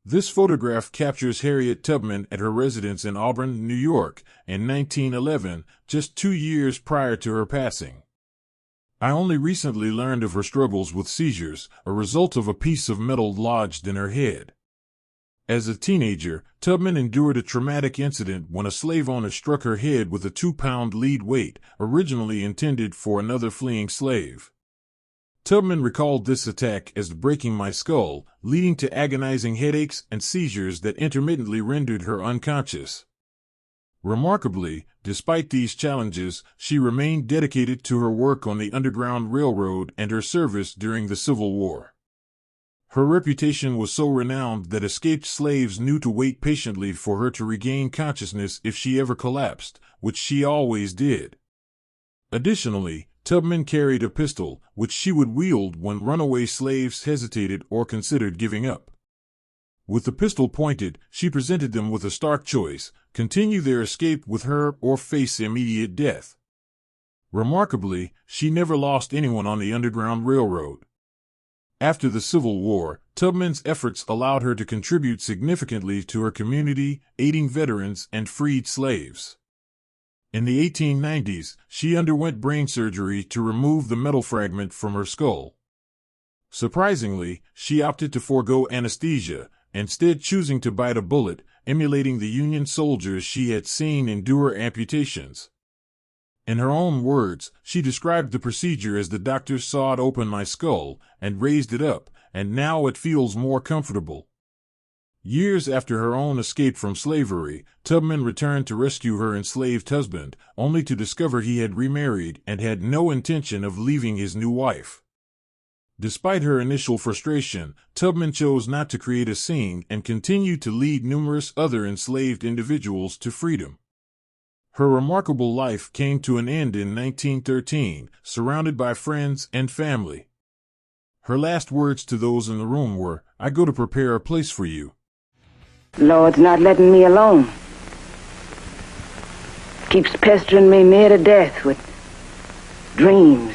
This photograph captures Harriet Tubman at her residence in Auburn, New York, in 1911, just 2 years prior to her passing. I only recently learned of her struggles with seizures, a result of a piece of metal lodged in her head. As a teenager, Tubman endured a traumatic incident when a slave owner struck her head with a 2-pound lead weight, originally intended for another fleeing slave. Tubman recalled this attack as breaking my skull, leading to agonizing headaches and seizures that intermittently rendered her unconscious. Remarkably, despite these challenges, she remained dedicated to her work on the Underground Railroad and her service during the Civil War. Her reputation was so renowned that escaped slaves knew to wait patiently for her to regain consciousness if she ever collapsed, which she always did. Additionally, Tubman carried a pistol, which she would wield when runaway slaves hesitated or considered giving up. With the pistol pointed, she presented them with a stark choice: continue their escape with her or face immediate death. Remarkably, she never lost anyone on the Underground Railroad. After the Civil War, Tubman's efforts allowed her to contribute significantly to her community, aiding veterans and freed slaves. In the 1890s, she underwent brain surgery to remove the metal fragment from her skull. Surprisingly, she opted to forego anesthesia, instead choosing to bite a bullet, emulating the Union soldiers she had seen endure amputations. In her own words, she described the procedure as "the doctors sawed open my skull and raised it up, and now it feels more comfortable." Years after her own escape from slavery, Tubman returned to rescue her enslaved husband, only to discover he had remarried and had no intention of leaving his new wife. Despite her initial frustration, Tubman chose not to create a scene and continued to lead numerous other enslaved individuals to freedom. Her remarkable life came to an end in 1913, surrounded by friends and family. Her last words to those in the room were, "I go to prepare a place for you." Lord's not letting me alone. Keeps pestering me near to death with dreams